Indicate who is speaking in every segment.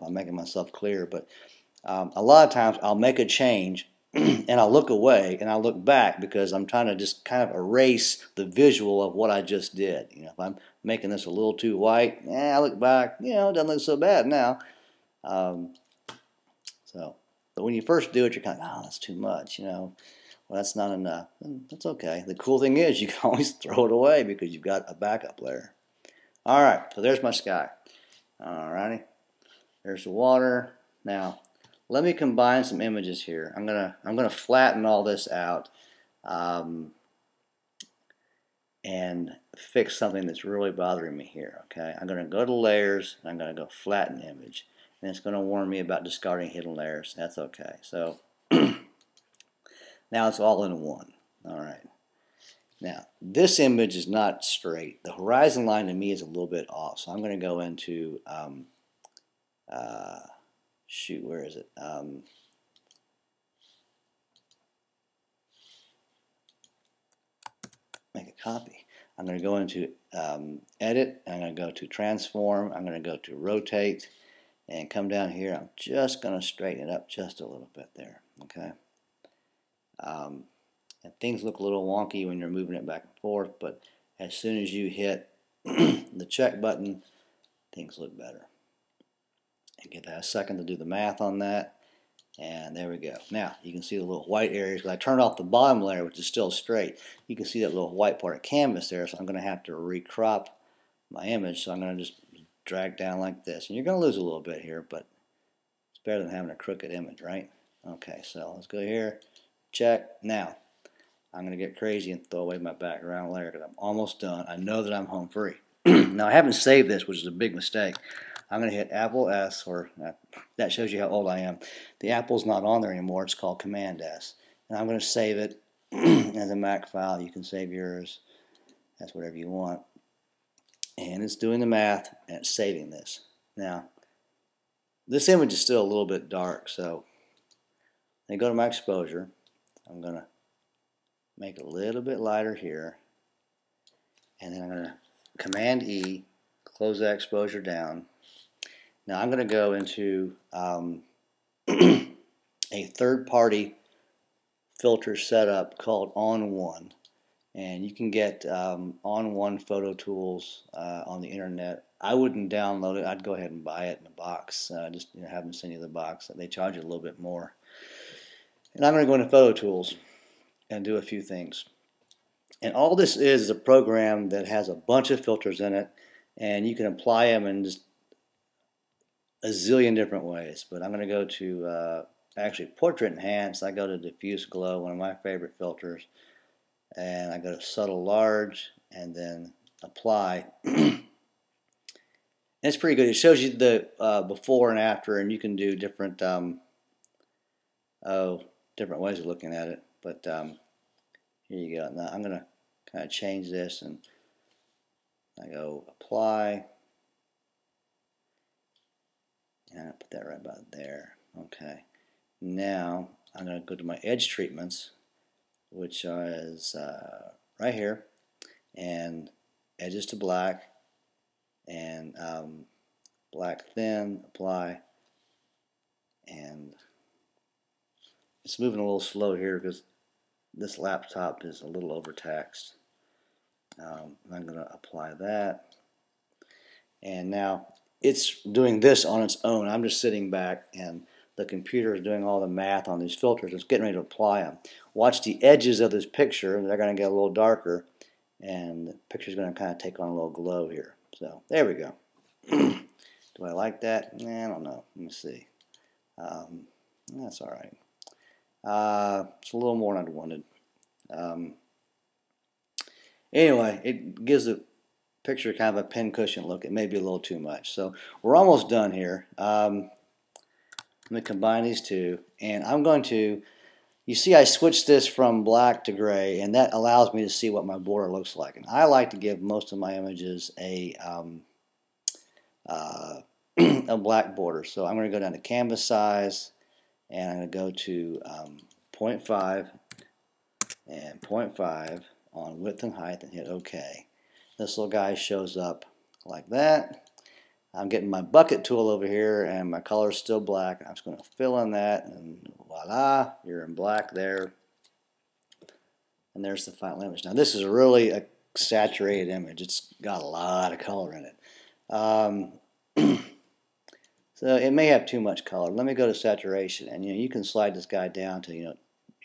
Speaker 1: I'm making myself clear, but a lot of times I'll make a change and I'll look away and I'll look back because I'm trying to just kind of erase the visual of what I just did. You know, if I'm making this a little too white, I look back, you know, it doesn't look so bad now. Um, but when you first do it, you're kind of, oh, that's too much, you know. Well, that's not enough. That's okay. The cool thing is you can always throw it away because you've got a backup layer. All right, so there's my sky. All righty, there's the water. Now, let me combine some images here. I'm gonna flatten all this out and fix something that's really bothering me here. Okay, I'm gonna go to layers. And I'm gonna go flatten image, and it's gonna warn me about discarding hidden layers. That's okay. So now it's all in one. All right. Now, this image is not straight. The horizon line to me is a little bit off. So I'm going to go into, shoot, where is it? Make a copy. I'm going to go into edit. I'm going to go to transform. I'm going to go to rotate and come down here. I'm just going to straighten it up just a little bit there. Okay. And things look a little wonky when you're moving it back and forth, but as soon as you hit the check button, things look better. And give that a second to do the math on that, and there we go. Now you can see the little white areas. I turned off the bottom layer, which is still straight. You can see that little white part of canvas there, so I'm going to have to recrop my image. So I'm going to just drag down like this, and you're going to lose a little bit here, but it's better than having a crooked image, right? Okay, so let's go here, check. Now I'm going to get crazy and throw away my background layer because I'm almost done. I know that I'm home free. Now, I haven't saved this, which is a big mistake. I'm going to hit Apple S, or that shows you how old I am. The Apple's not on there anymore. It's called Command S. And I'm going to save it as a Mac file. You can save yours. That's whatever you want. And it's doing the math, and it's saving this. Now, this image is still a little bit dark, so I go to my exposure. I'm going to make it a little bit lighter here, and then I'm going to Command E, close that exposure down. Now I'm going to go into a third-party filter setup called On1, and you can get On1 photo tools on the internet. I wouldn't download it. I'd go ahead and buy it in a box. Just have them send you the box. They charge you a little bit more. And I'm going to go into Photo Tools and do a few things. And all this is a program that has a bunch of filters in it, and you can apply them in just a zillion different ways. But I'm going to go to actually Portrait Enhance. I go to Diffuse Glow, one of my favorite filters, and I go to Subtle Large, and then Apply. And it's pretty good. It shows you the before and after, and you can do different different ways of looking at it. But here you go. Now I'm going to kind of change this, and I go Apply, and I put that right about there. Okay. Now I'm going to go to my edge treatments, which is right here, and edges to black, and black thin, apply, and it's moving a little slow here because this laptop is a little overtaxed. I'm going to apply that, and now it's doing this on its own. I'm just sitting back, and the computer is doing all the math on these filters. It's getting ready to apply them. Watch the edges of this picture. They're going to get a little darker, and the picture is going to kind of take on a little glow here. So there we go. Do I like that? I don't know. Let me see. That's all right. It's a little more than I wanted. Anyway, it gives the picture kind of a pincushion look. It may be a little too much. So we're almost done here. Let me combine these two, and I'm going to, you see I switched this from black to gray, and that allows me to see what my border looks like. And I like to give most of my images a a black border. So I'm going to go down to canvas size, and I'm going to go to 0.5 and 0.5 on width and height, and hit OK. This little guy shows up like that. I'm getting my bucket tool over here, and my color is still black. I'm just going to fill in that, and voila, you're in black there. And there's the final image. Now this is really a saturated image. It's got a lot of color in it. So it may have too much color. Let me go to saturation, and you can slide this guy down to, you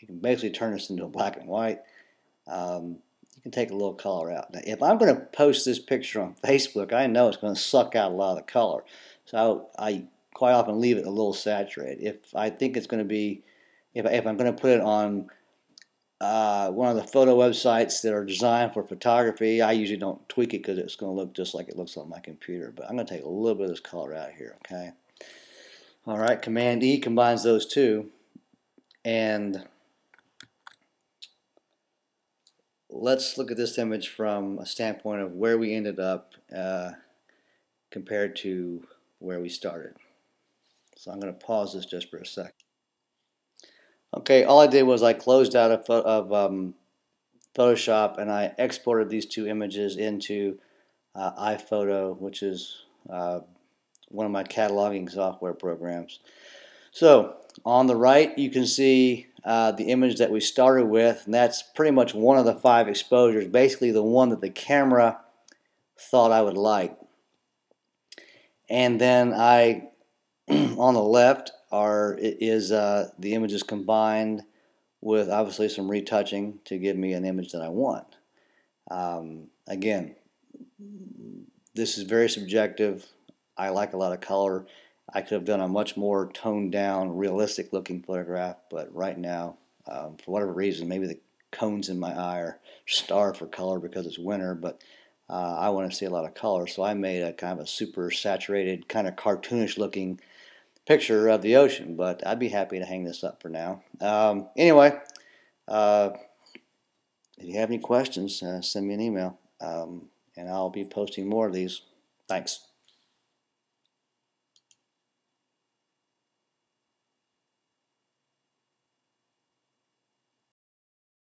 Speaker 1: can basically turn this into a black and white. You can take a little color out. Now, if I'm going to post this picture on Facebook, I know it's going to suck out a lot of the color. So I quite often leave it a little saturated. If I think it's going to be, if I'm going to put it on one of the photo websites that are designed for photography, I usually don't tweak it because it's going to look just like it looks on my computer. But I'm going to take a little bit of this color out here, okay? All right, Command E combines those two. And let's look at this image from a standpoint of where we ended up compared to where we started. So I'm going to pause this just for a second. Okay, all I did was I closed out of Photoshop, and I exported these two images into iPhoto, which is one of my cataloging software programs. So on the right you can see the image that we started with, and that's pretty much one of the 5 exposures, basically the one that the camera thought I would like. And then I on the left is the images combined with obviously some retouching to give me an image that I want. Again, this is very subjective. I like a lot of color. I could have done a much more toned down, realistic looking photograph, but right now, for whatever reason, maybe the cones in my eye are starved for color because it's winter, but I want to see a lot of color, so I made a kind of a super saturated, kind of cartoonish looking picture of the ocean, but I'd be happy to hang this up for now. Anyway, if you have any questions, send me an email, and I'll be posting more of these. Thanks.